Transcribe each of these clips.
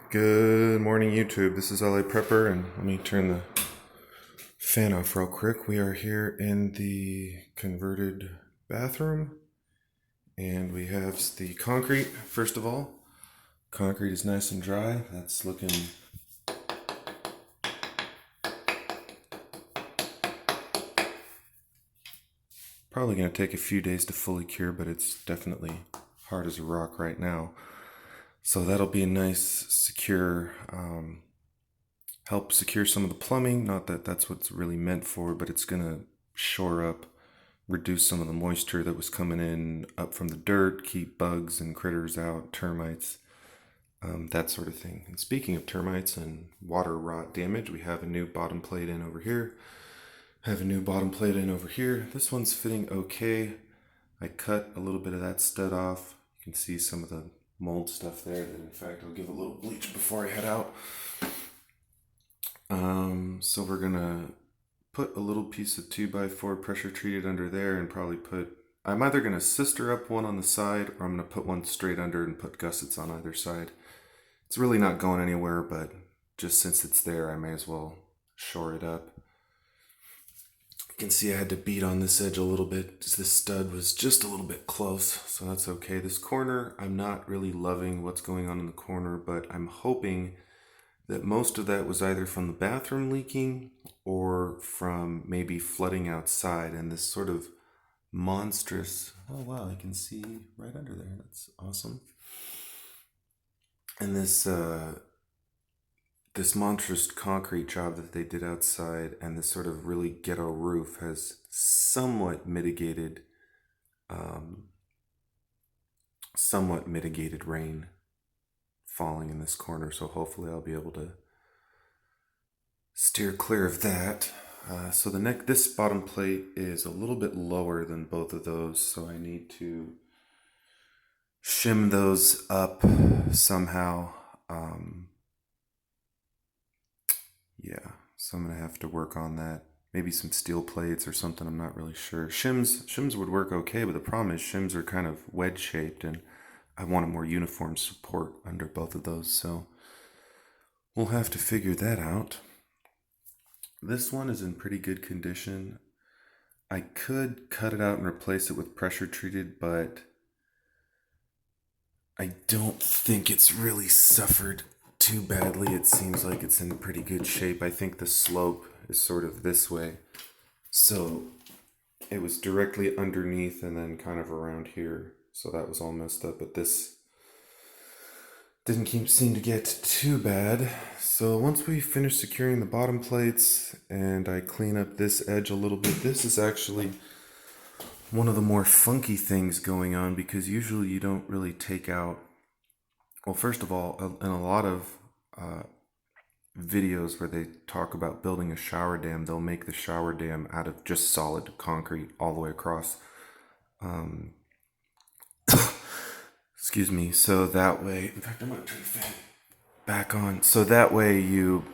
Good morning, YouTube. This is LA Prepper, and let me turn the fan off real quick. We are here in the converted bathroom, and we have the concrete. First of all, concrete is nice and dry. That's looking probably going to take a few days to fully cure, but it's definitely hard as a rock right now. So that'll be a nice, secure, help secure some of the plumbing. Not that that's what it's really meant for, but it's going to shore up, reduce some of the moisture that was coming in up from the dirt, keep bugs and critters out, termites, that sort of thing. And speaking of termites and water rot damage, we have a new bottom plate in over here. This one's fitting okay. I cut a little bit of that stud off. You can see some of the mold stuff there that in fact I'll give a little bleach before I head out. So we're gonna put a little piece of 2x4 pressure treated under there and probably I'm either gonna sister up one on the side or I'm gonna put one straight under and put gussets on either side. It's really not going anywhere, but just since it's there, I may as well shore it up. You can see I had to beat on this edge a little bit because this stud was just a little bit close, so that's okay. This corner, I'm not really loving what's going on in the corner, but I'm hoping that most of that was either from the bathroom leaking or from maybe flooding outside, and this sort of monstrous, oh wow, I can see right under there, that's awesome. And this monstrous concrete job that they did outside and this sort of really ghetto roof has somewhat mitigated rain falling in this corner, so hopefully I'll be able to steer clear of that. So this bottom plate is a little bit lower than both of those, so I need to shim those up somehow. Yeah, so I'm gonna have to work on that. Maybe some steel plates or something, I'm not really sure. Shims would work okay, but the problem is shims are kind of wedge shaped and I want a more uniform support under both of those, so we'll have to figure that out. This one is in pretty good condition. I could cut it out and replace it with pressure treated, but I don't think it's really suffered too badly. It seems like it's in pretty good shape. I think the slope is sort of this way. So it was directly underneath and then kind of around here. So that was all messed up, but this didn't seem to get too bad. So once we finish securing the bottom plates and I clean up this edge a little bit, this is actually one of the more funky things going on because usually you don't really take out, well, first of all, in a lot of videos where they talk about building a shower dam, they'll make the shower dam out of just solid concrete all the way across. Excuse me. So that way, in fact, I'm going to turn the fan back on. So that way you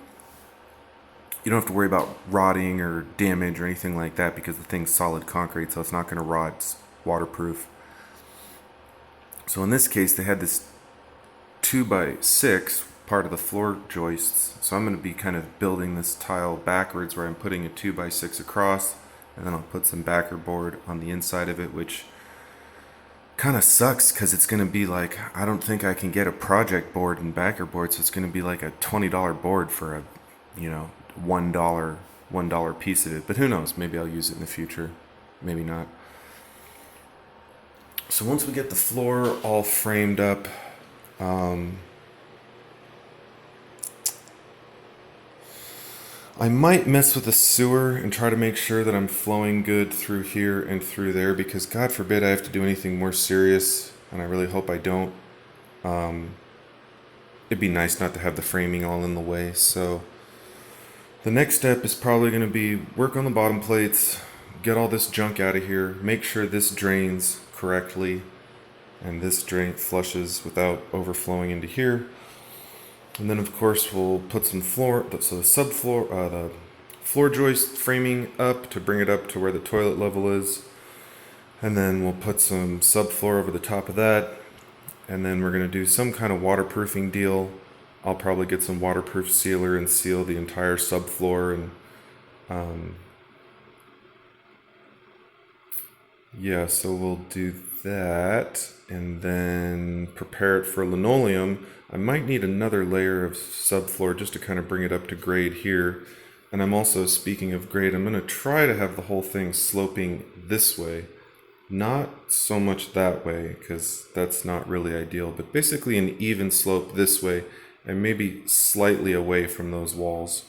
don't have to worry about rotting or damage or anything like that because the thing's solid concrete, so it's not going to rot. It's waterproof. So in this case, they had this 2x6 part of the floor joists. So I'm going to be kind of building this tile backwards where I'm putting a 2x6 across and then I'll put some backer board on the inside of it, which kind of sucks because it's going to be like, I don't think I can get a project board and backer board, so it's going to be like a $20 board for a, $1 piece of it. But who knows, maybe I'll use it in the future, maybe not. So once we get the floor all framed up, I might mess with the sewer and try to make sure that I'm flowing good through here and through there, because God forbid I have to do anything more serious, and I really hope I don't. It'd be nice not to have the framing all in the way. So the next step is probably going to be work on the bottom plates, get all this junk out of here, make sure this drains correctly and this drain flushes without overflowing into here. And then of course we'll put some floor, so the subfloor, the floor joist framing up to bring it up to where the toilet level is. And then we'll put some subfloor over the top of that. And then we're going to do some kind of waterproofing deal I'll probably get some waterproof sealer and seal the entire subfloor, and yeah, so we'll do that and then prepare it for linoleum. I might need another layer of subfloor just to kind of bring it up to grade here. And I'm also, speaking of grade, I'm going to try to have the whole thing sloping this way. Not so much that way, because that's not really ideal, but basically an even slope this way and maybe slightly away from those walls.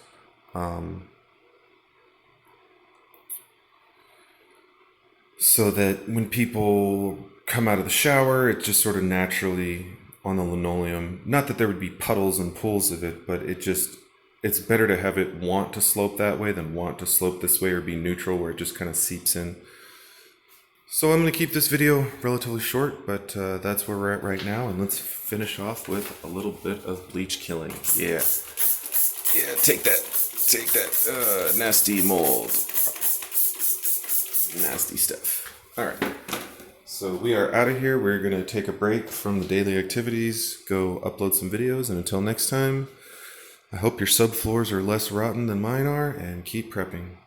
So that when people come out of the shower, it's just sort of naturally on the linoleum. Not that there would be puddles and pools of it, but it's better to have it want to slope that way than want to slope this way or be neutral where it just kind of seeps in. So I'm going to keep this video relatively short, but that's where we're at right now. And let's finish off with a little bit of bleach killing. Yeah. Yeah, take that nasty mold. Nasty stuff. All right. So we are out of here. We're going to take a break from the daily activities, go upload some videos, and until next time, I hope your subfloors are less rotten than mine are, and keep prepping.